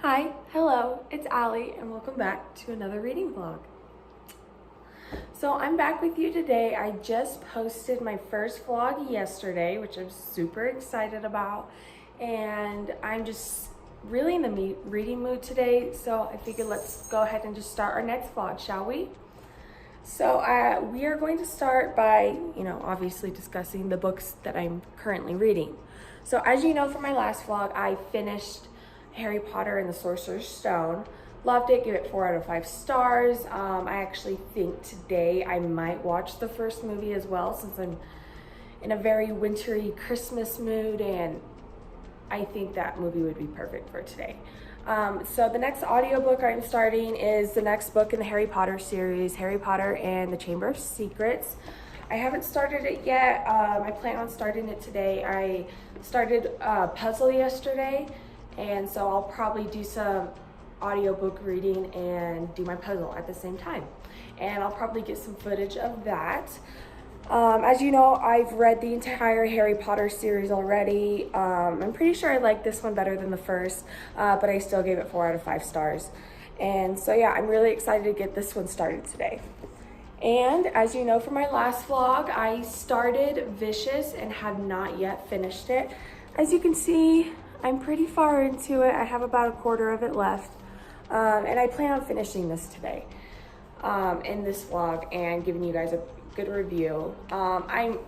Hi, hello, it's Allie, and welcome back to another reading vlog. So I'm back with you today. I just posted my first vlog yesterday, which I'm super excited about, and I'm just really in the reading mood today, so I figured let's go ahead and just start our next vlog, shall we? So we are going to start by, obviously discussing the books that I'm currently reading. So as you know from my last vlog, I finished Harry Potter and the Sorcerer's Stone. Loved it, give it 4 out of 5 stars. I actually think today I might watch the first movie as well, since I'm in a very wintry Christmas mood, and I think that movie would be perfect for today. So the next audiobook I'm starting is the next book in the Harry Potter series, Harry Potter and the Chamber of Secrets. I haven't started it yet. I plan on starting it today. I started a puzzle yesterday, and so I'll probably do some audiobook reading and do my puzzle at the same time. And I'll probably get some footage of that. As you know, I've read the entire Harry Potter series already. I'm pretty sure I like this one better than the first, but I still gave it 4 out of 5 stars. And so yeah, I'm really excited to get this one started today. And as you know from my last vlog, I started Vicious and have not yet finished it. As you can see, I'm pretty far into it. I have about a quarter of it left. And I plan on finishing this today in this vlog and giving you guys a good review. I'm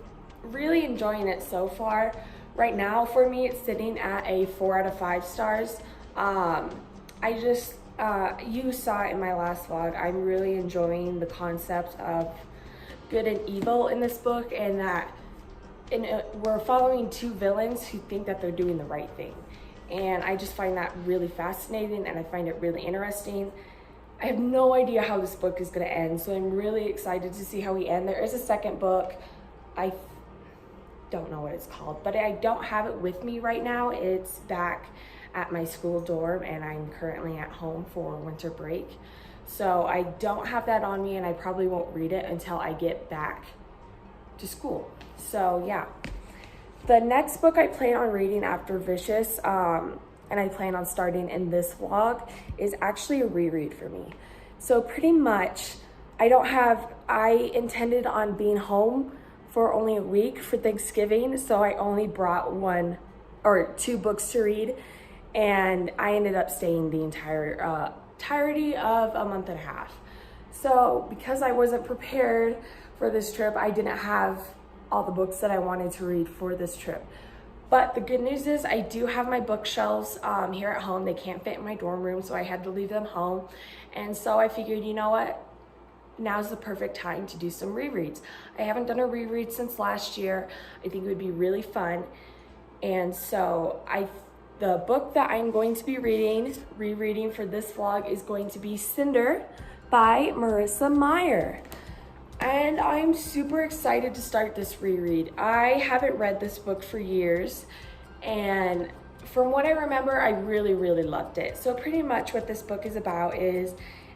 really enjoying it so far. Right now for me, it's sitting at a 4 out of 5 stars. You saw it in my last vlog. I'm really enjoying the concept of good and evil in this book, and that we're following 2 villains who think that they're doing the right thing. And I just find that really fascinating, and I find it really interesting. I have no idea how this book is going to end, so I'm really excited to see how we end. There is a second book. I don't know what it's called, but I don't have it with me right now. It's back at my school dorm, and I'm currently at home for winter break. So I don't have that on me, and I probably won't read it until I get back to school. So yeah. The next book I plan on reading after Vicious, and I plan on starting in this vlog, is actually a reread for me. So pretty much, I intended on being home for only a week for Thanksgiving, so I only brought 1 or 2 books to read, and I ended up staying the entirety of a month and a half. So because I wasn't prepared for this trip, I didn't have all the books that I wanted to read for this trip. But the good news is I do have my bookshelves here at home. They can't fit in my dorm room, so I had to leave them home. And so I figured, you know what? Now's the perfect time to do some rereads. I haven't done a reread since last year. I think it would be really fun. And so the book that I'm going to be rereading for this vlog is going to be Cinder by Marissa Meyer. And I'm super excited to start this reread. I haven't read this book for years, and from what I remember, I really, really loved it. So pretty much what this book is about is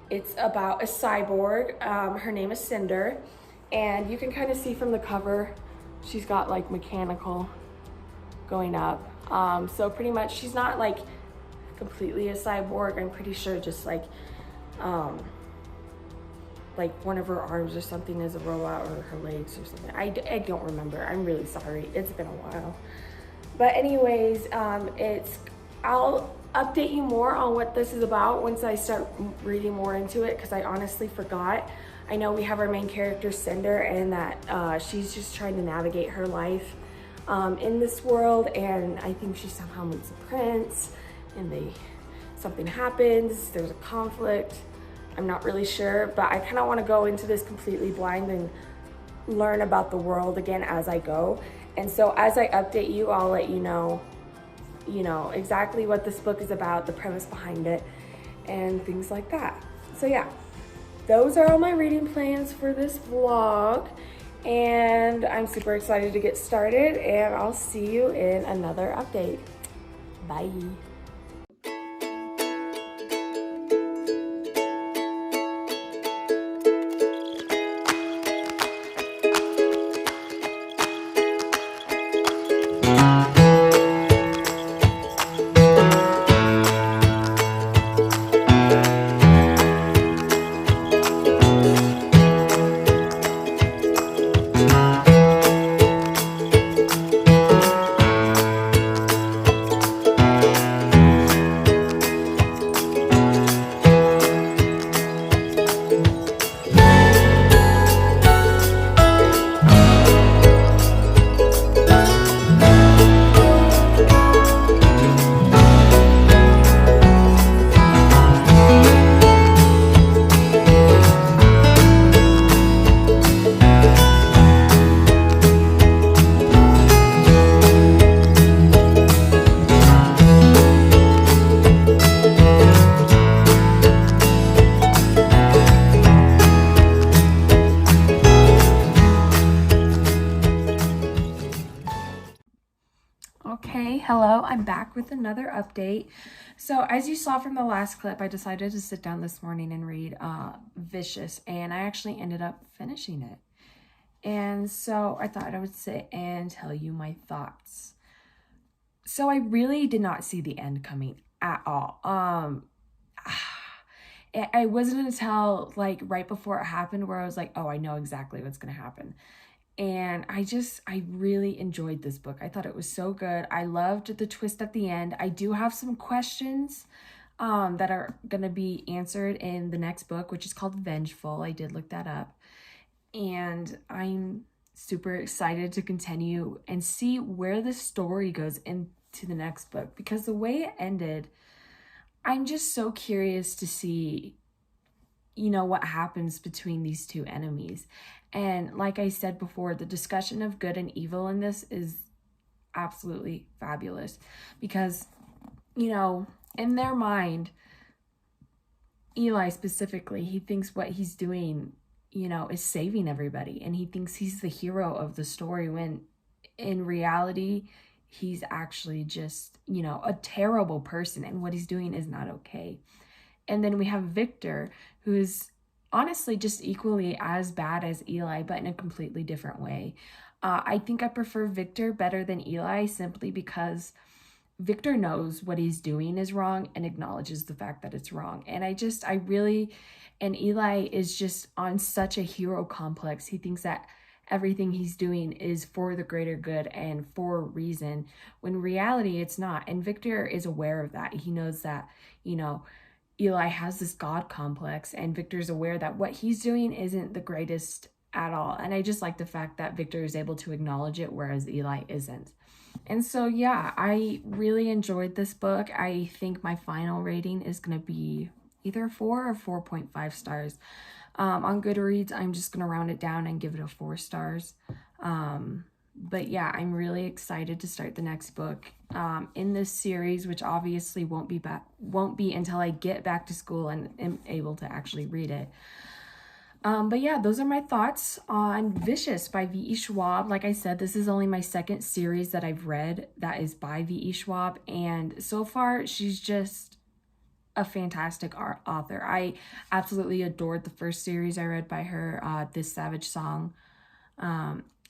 it's about a cyborg. Her name is Cinder, and you can kind of see from the cover, she's got like mechanical going up. So pretty much she's not like completely a cyborg. I'm pretty sure just like one of her arms or something is a robot, or her legs or something. I don't remember. I'm really sorry. It's been a while. But anyways, I'll update you more on what this is about once I start reading more into it, because I honestly forgot. I know we have our main character, Cinder, and that she's just trying to navigate her life in this world, and I think she somehow meets a prince, and something happens, there's a conflict. I'm not really sure, but I kind of want to go into this completely blind and learn about the world again as I go. And so as I update you, I'll let you know, exactly what this book is about, the premise behind it, and things like that. So yeah, those are all my reading plans for this vlog, and I'm super excited to get started, and I'll see you in another update. Bye. I'm back with another update. So as you saw from the last clip, I decided to sit down this morning and read Vicious, and I actually ended up finishing it. And so I thought I would sit and tell you my thoughts. So I really did not see the end coming at all. It wasn't until like right before it happened where I was like, oh, I know exactly what's going to happen. And I really enjoyed this book. I thought it was so good. I loved the twist at the end. I do have some questions that are going to be answered in the next book, which is called Vengeful. I did look that up. And I'm super excited to continue and see where the story goes into the next book, because the way it ended, I'm just so curious to see, you know, what happens between these two enemies. And like I said before, the discussion of good and evil in this is absolutely fabulous, because, you know, in their mind, Eli specifically, he thinks what he's doing, you know, is saving everybody, and he thinks he's the hero of the story, when in reality, he's actually just, you know, a terrible person, and what he's doing is not okay. And then we have Victor, who is honestly just equally as bad as Eli, but in a completely different way. I think I prefer Victor better than Eli, simply because Victor knows what he's doing is wrong and acknowledges the fact that it's wrong. And and Eli is just on such a hero complex. He thinks that everything he's doing is for the greater good and for a reason, when in reality it's not. And Victor is aware of that. He knows that, you know, Eli has this God complex, and Victor's aware that what he's doing isn't the greatest at all. And I just like the fact that Victor is able to acknowledge it, whereas Eli isn't. And so, yeah, I really enjoyed this book. I think my final rating is going to be either 4 or 4.5 stars. On Goodreads, I'm just going to round it down and give it a 4 stars. But yeah, I'm really excited to start the next book in this series, which obviously won't be until I get back to school and am able to actually read it. But yeah, those are my thoughts on Vicious by V.E. Schwab. Like I said, this is only my second series that I've read that is by V.E. Schwab, and so far she's just a fantastic author. I absolutely adored the first series I read by her, This Savage Song.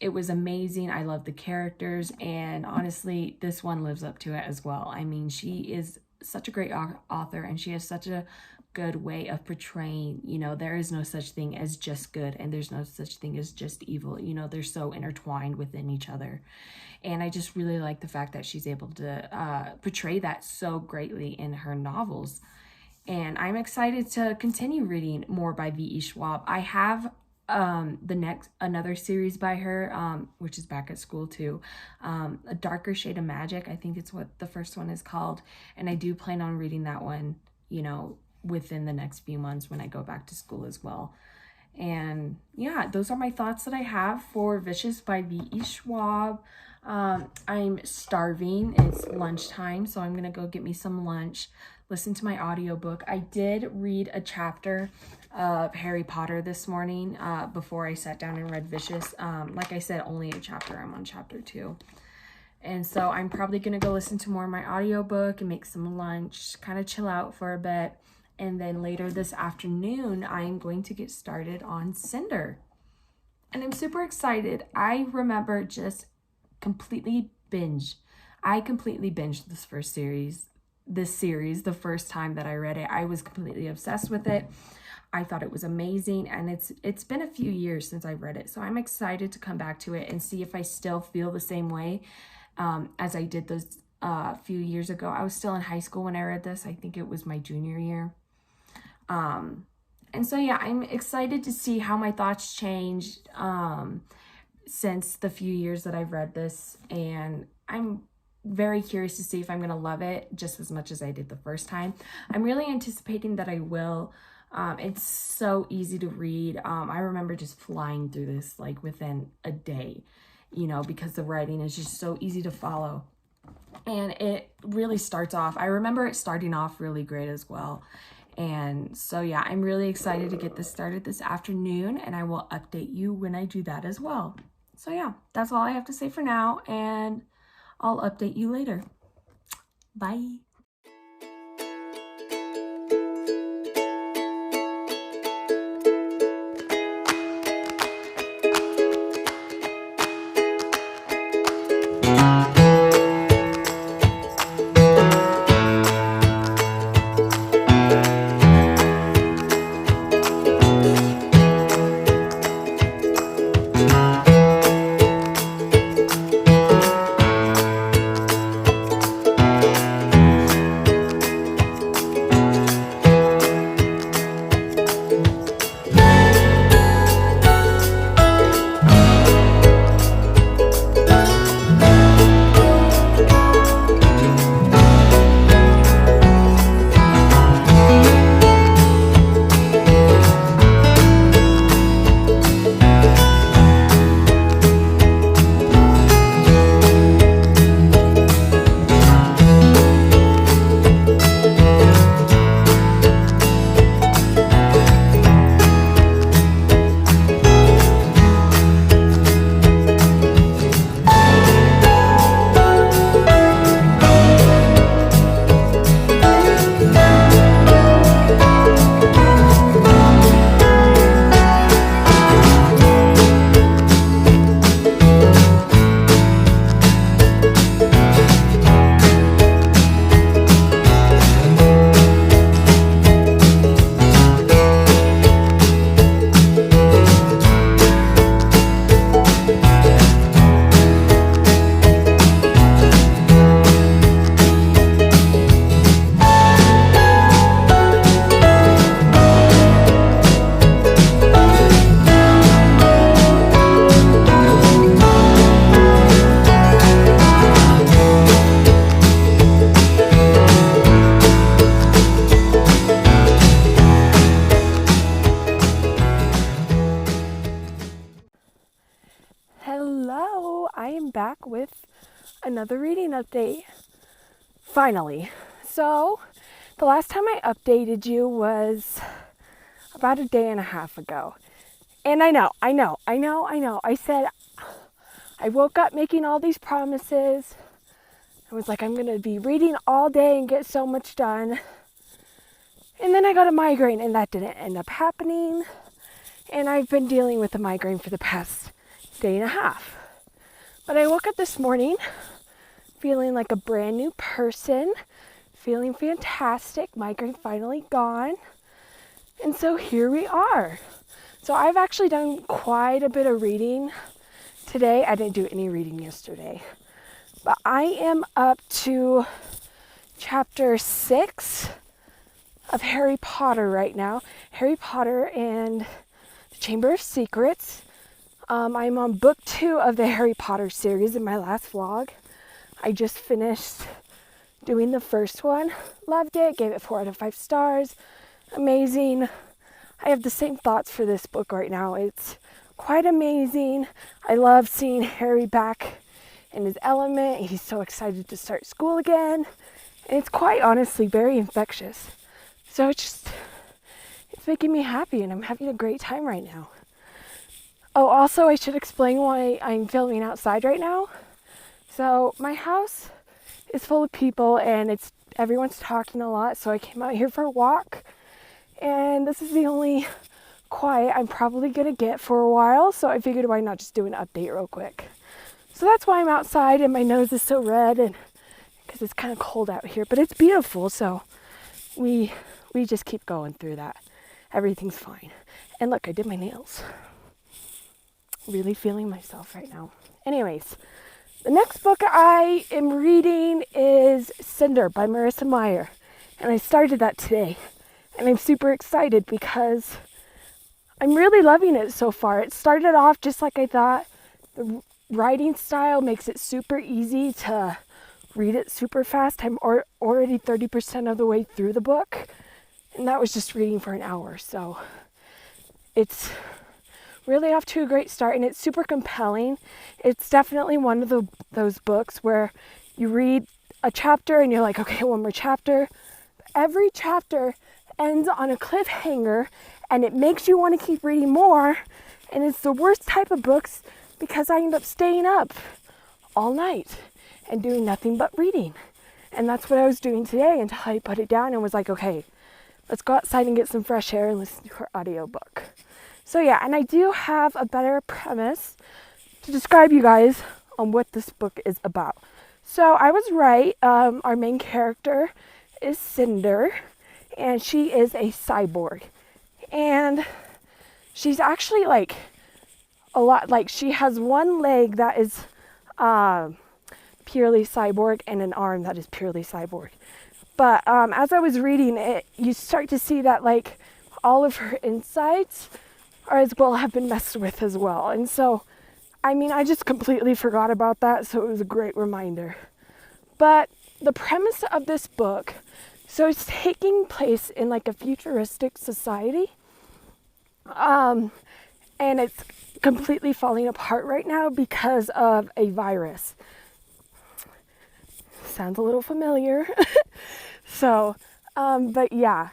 It was amazing. I love the characters, and honestly, this one lives up to it as well. I mean, she is such a great author, and she has such a good way of portraying, you know, there is no such thing as just good, and there's no such thing as just evil. You know, they're so intertwined within each other. And I just really like the fact that she's able to portray that so greatly in her novels. And I'm excited to continue reading more by V.E. Schwab. I have another series by her, which is back at school too, A Darker Shade of Magic, I think it's what the first one is called, and I do plan on reading that one, you know, within the next few months when I go back to school as well. And yeah, those are my thoughts that I have for Vicious by V.E. Schwab. I'm starving. It's lunchtime, so I'm gonna go get me some lunch, listen to my audiobook. I did read a chapter of Harry Potter this morning before I sat down and read Vicious. Like I said, only a chapter. I'm on chapter 2. And so I'm probably going to go listen to more of my audiobook and make some lunch, kind of chill out for a bit. And then later this afternoon, I'm going to get started on Cinder. And I'm super excited. I remember just completely I completely binged this series the first time that I read it. I was completely obsessed with it. I thought it was amazing, and it's been a few years since I've read it, so I'm excited to come back to it and see if I still feel the same way as I did those few years ago. I was still in high school when I read this. I think it was my junior year. And so yeah, I'm excited to see how my thoughts changed since the few years that I've read this, and I'm very curious to see if I'm going to love it just as much as I did the first time. I'm really anticipating that I will. It's so easy to read. I remember just flying through this like within a day, you know, because the writing is just so easy to follow. And it really starts off, I remember it starting off really great as well. And so yeah, I'm really excited to get this started this afternoon, and I will update you when I do that as well. So yeah, that's all I have to say for now, and I'll update you later. Bye! Hello, I am back with another reading update. Finally. So, the last time I updated you was about a day and a half ago. And I know. I said, I woke up making all these promises. I was like, I'm going to be reading all day and get so much done. And then I got a migraine, and that didn't end up happening. And I've been dealing with a migraine for the past day and a half. But I woke up this morning feeling like a brand new person, feeling fantastic, migraine finally gone. And so here we are. So I've actually done quite a bit of reading today. I didn't do any reading yesterday. But I am up to chapter 6 of Harry Potter right now. Harry Potter and the Chamber of Secrets. I'm on book 2 of the Harry Potter series in my last vlog. I just finished doing the first one. Loved it. Gave it 4 out of 5 stars. Amazing. I have the same thoughts for this book right now. It's quite amazing. I love seeing Harry back in his element. He's so excited to start school again. And it's quite honestly very infectious. So it's making me happy, and I'm having a great time right now. Oh, also, I should explain why I'm filming outside right now. So my house is full of people, and everyone's talking a lot, so I came out here for a walk. And this is the only quiet I'm probably going to get for a while, so I figured why not just do an update real quick. So that's why I'm outside, and my nose is so red, and because it's kind of cold out here, but it's beautiful, so we just keep going through that. Everything's fine. And look, I did my nails. Really feeling myself right now. Anyways, the next book I am reading is Cinder by Marissa Meyer. And I started that today. And I'm super excited because I'm really loving it so far. It started off just like I thought. The writing style makes it super easy to read it super fast. I'm already 30% of the way through the book. And that was just reading for an hour. So it's really off to a great start, and it's super compelling. It's definitely one of those books where you read a chapter and you're like, okay, one more chapter. Every chapter ends on a cliffhanger, and it makes you want to keep reading more. And it's the worst type of books because I end up staying up all night and doing nothing but reading. And that's what I was doing today until I put it down and was like, okay, let's go outside and get some fresh air and listen to her audiobook. So yeah, and I do have a better premise to describe you guys on what this book is about. So I was right. Our main character is Cinder, and she is a cyborg. And she's actually like a lot, like she has one leg that is purely cyborg and an arm that is purely cyborg. But as I was reading it, you start to see that like all of her insides are as well have been messed with as well. And so, I mean, I just completely forgot about that, so it was a great reminder. But the premise of this book, so it's taking place in like a futuristic society, and it's completely falling apart right now because of a virus. Sounds a little familiar. So, but yeah.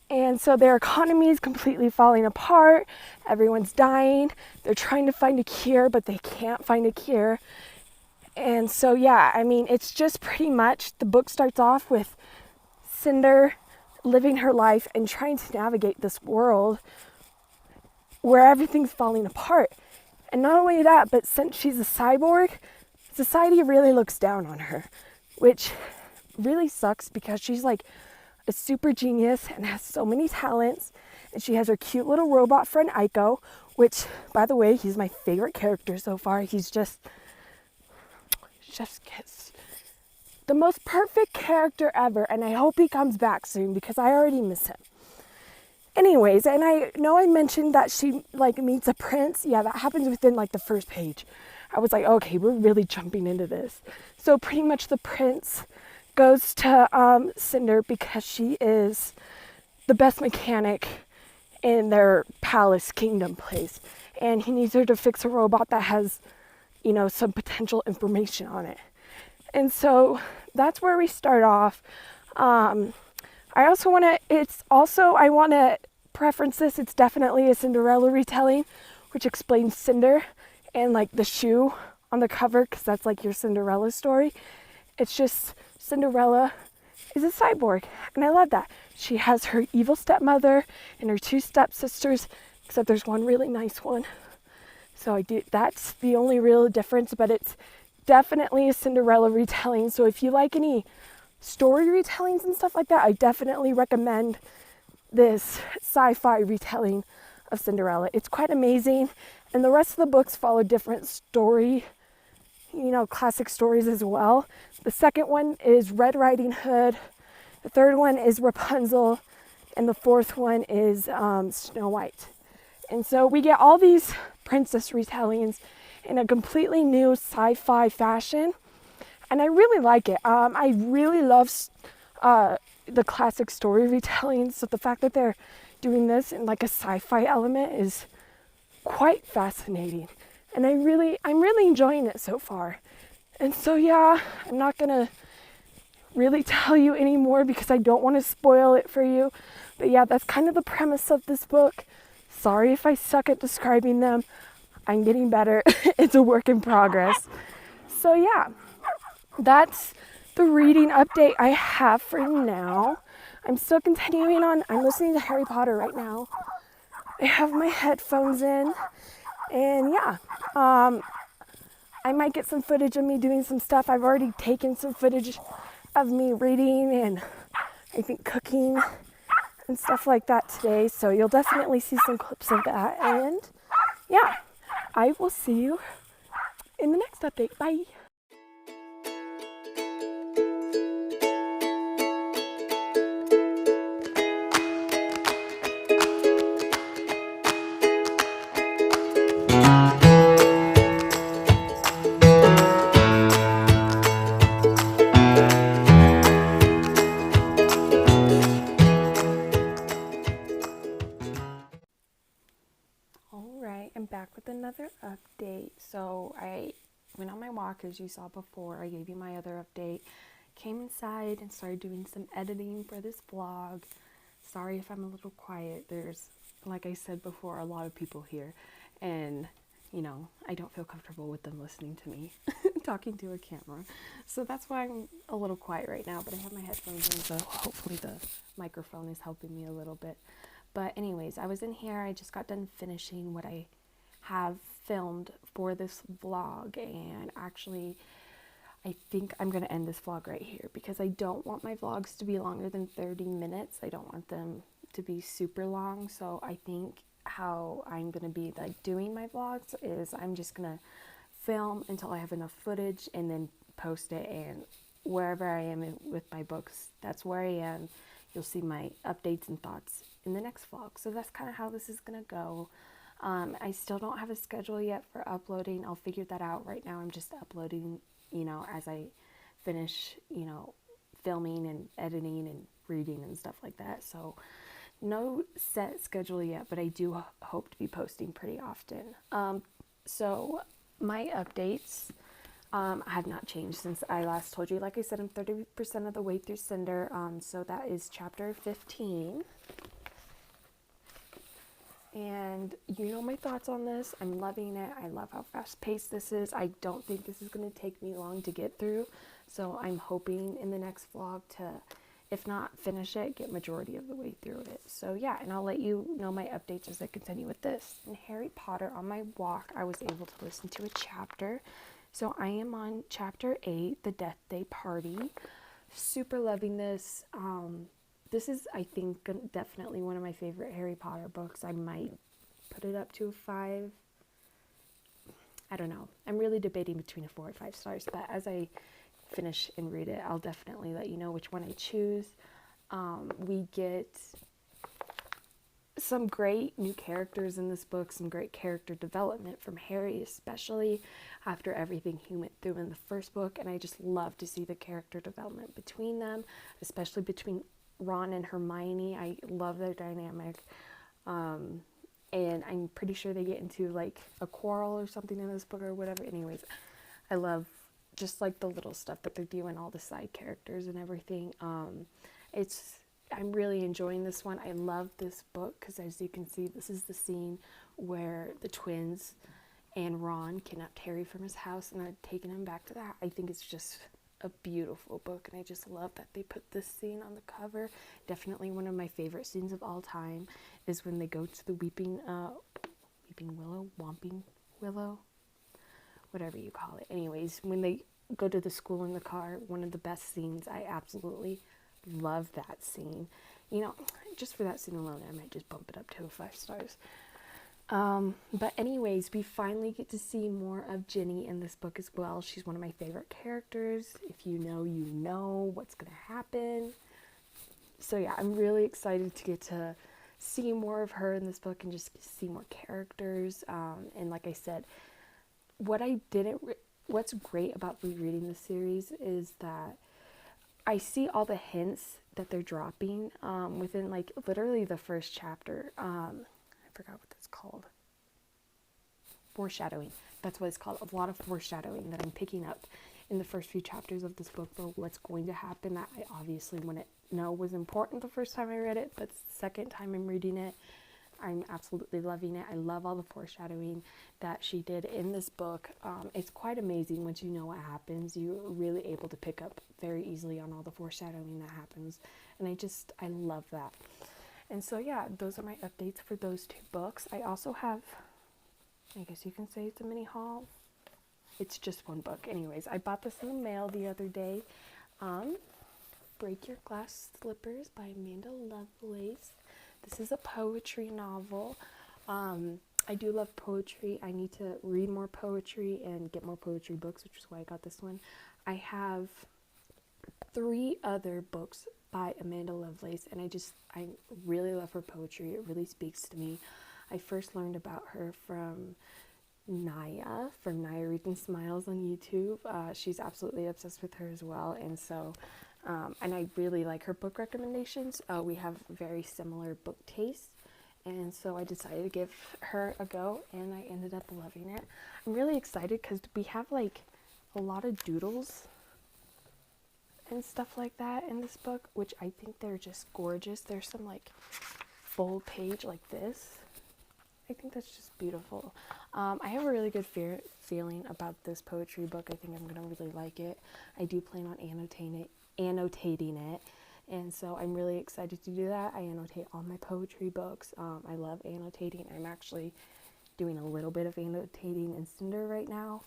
And so their economy is completely falling apart. Everyone's dying. They're trying to find a cure, but they can't find a cure. And so, yeah, I mean, it's just pretty much, the book starts off with Cinder living her life and trying to navigate this world where everything's falling apart. And not only that, but since she's a cyborg, society really looks down on her, which really sucks because she's like a super genius and has so many talents. And she has her cute little robot friend Aiko, which, by the way, he's my favorite character so far. He's just chef's kiss. The most perfect character ever, and I hope he comes back soon because I already miss him. Anyways, and I know I mentioned that she like meets a prince. Yeah, that happens within like the first page. I was like, okay, we're really jumping into this. So pretty much the prince goes to Cinder because she is the best mechanic in their palace kingdom place. And he needs her to fix a robot that has, you know, some potential information on it. And so that's where we start off. I also want to preference this. It's definitely a Cinderella retelling, which explains Cinder and like the shoe on the cover, because that's like your Cinderella story. It's just Cinderella is a cyborg, and I love that. She has her evil stepmother and her two stepsisters, except there's one really nice one. So that's the only real difference, but it's definitely a Cinderella retelling. So if you like any story retellings and stuff like that, I definitely recommend this sci-fi retelling of Cinderella. It's quite amazing, and the rest of the books follow different story, you know, classic stories as well. The second one is Red Riding Hood, the third one is Rapunzel, and the fourth one is Snow White. And so we get all these princess retellings in a completely new sci-fi fashion, and I really like it. I really love the classic story retellings, so the fact that they're doing this in like a sci-fi element is quite fascinating, and I'm really enjoying it so far. And so yeah, I'm not gonna really tell you anymore because I don't want to spoil it for you, but yeah, that's kind of the premise of this book. Sorry if I suck at describing them. I'm getting better. It's a work in progress. So yeah, that's the reading update I have for now. I'm still continuing on. I'm listening to Harry Potter right now. I have my headphones in, and yeah, I might get some footage of me doing some stuff. I've already taken some footage of me reading and I think cooking and stuff like that today. So you'll definitely see some clips of that. And yeah, I will see you in the next update. Bye. Alright, I'm back with another update. So I went on my walk, as you saw before. I gave you my other update. Came inside and started doing some editing for this vlog. Sorry if I'm a little quiet. There's, like I said before, a lot of people here. And, you know, I don't feel comfortable with them listening to me talking to a camera. So that's why I'm a little quiet right now, but I have my headphones in, so hopefully the microphone is helping me a little bit. But anyways, I was in here. I just got done finishing what I have filmed for this vlog, and actually I think I'm going to end this vlog right here because I don't want my vlogs to be longer than 30 minutes. I don't want them to be super long. So I think how I'm going to be like doing my vlogs is I'm just going to film until I have enough footage and then post it, and wherever I am with my books, that's where I am. You'll see my updates and thoughts in the next vlog. So that's kind of how this is going to go. I still don't have a schedule yet for uploading. I'll figure that out. Right now I'm just uploading, as I finish, filming and editing and reading and stuff like that. So no set schedule yet, but I do hope to be posting pretty often. So my updates have not changed since I last told you. Like I said, I'm 30% of the way through Cinder. So that is chapter 15. And you know my thoughts on this. I'm loving it. I love how fast-paced this is. I don't think this is going to take me long to get through. So I'm hoping in the next vlog to, if not finish it, get majority of the way through it. So yeah, and I'll let you know my updates as I continue with this. In Harry Potter, on my walk, I was able to listen to a chapter. So I am on chapter 8, The Death Day Party. Super loving this. This is, I think, definitely one of my favorite Harry Potter books. I might put it up to a 5. I don't know. I'm really debating between a 4 and 5 stars, but as I finish and read it, I'll definitely let you know which one I choose. We get some great new characters in this book, some great character development from Harry, especially after everything he went through in the first book, and I just love to see the character development between them, especially between Ron and Hermione. I love their dynamic, and I'm pretty sure they get into like a quarrel or something in this book or whatever. Anyways, I love just like the little stuff that they're doing, all the side characters and everything. I'm really enjoying this one. I love this book because, as you can see, this is the scene where the twins and Ron kidnapped Harry from his house and are taking him back to that. I think it's just a beautiful book, and I just love that they put this scene on the cover. Definitely one of my favorite scenes of all time is when they go to the Weeping Willow, whatever you call it. Anyways, when they go to the school in the car, one of the best scenes. I absolutely love that scene. Just for that scene alone, I might just bump it up to a 5 stars. But anyways, we finally get to see more of Ginny in this book as well. She's one of my favorite characters. If you know what's going to happen. So yeah, I'm really excited to get to see more of her in this book and just see more characters. And like I said, what's great about rereading the series is that I see all the hints that they're dropping within like literally the first chapter. I forgot what that's called. Foreshadowing. That's what it's called. A lot of foreshadowing that I'm picking up in the first few chapters of this book for what's going to happen that I obviously wouldn't know was important the first time I read it, but the second time I'm reading it, I'm absolutely loving it. I love all the foreshadowing that she did in this book. It's quite amazing once you know what happens. You're really able to pick up very easily on all the foreshadowing that happens. And I love that. And so, yeah, those are my updates for those 2 books. I also have, I guess you can say it's a mini haul. It's just one book. Anyways, I bought this in the mail the other day. Break Your Glass Slippers by Amanda Lovelace. This is a poetry novel. I do love poetry. I need to read more poetry and get more poetry books, which is why I got this one. I have 3 other books by Amanda Lovelace, and I really love her poetry. It really speaks to me. I first learned about her from Naya, from Naya Reads Smiles on YouTube. She's absolutely obsessed with her as well, and so and I really like her book recommendations. We have very similar book tastes, and so I decided to give her a go, and I ended up loving it. I'm really excited because we have like a lot of doodles and stuff like that in this book, which I think they're just gorgeous. There's some like full page like this, I think that's just beautiful. I have a really good feeling about this poetry book. I think I'm going to really like it. I do plan on annotating it. And so I'm really excited to do that. I annotate all my poetry books. I love annotating. I'm actually doing a little bit of annotating in Cinder right now.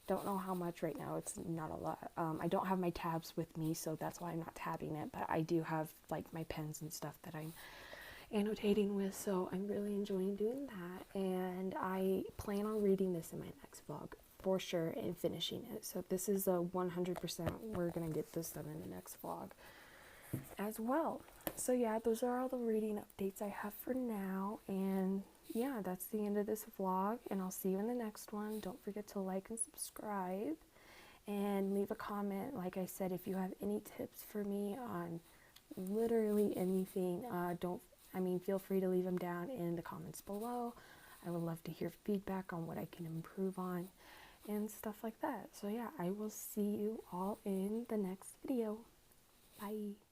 Don't know how much right now. It's not a lot. I don't have my tabs with me, so that's why I'm not tabbing it. But I do have like my pens and stuff that I'm annotating with, so I'm really enjoying doing that. And I plan on reading this in my next vlog for sure and finishing it. So this is a 100%. We're gonna get this done in the next vlog as well. So yeah, those are all the reading updates I have for now, and yeah, that's the end of this vlog, and I'll see you in the next one. Don't forget to like and subscribe and leave a comment. Like I said, if you have any tips for me on literally anything, feel free to leave them down in the comments below. I would love to hear feedback on what I can improve on and stuff like that. So yeah, I will see you all in the next video. Bye.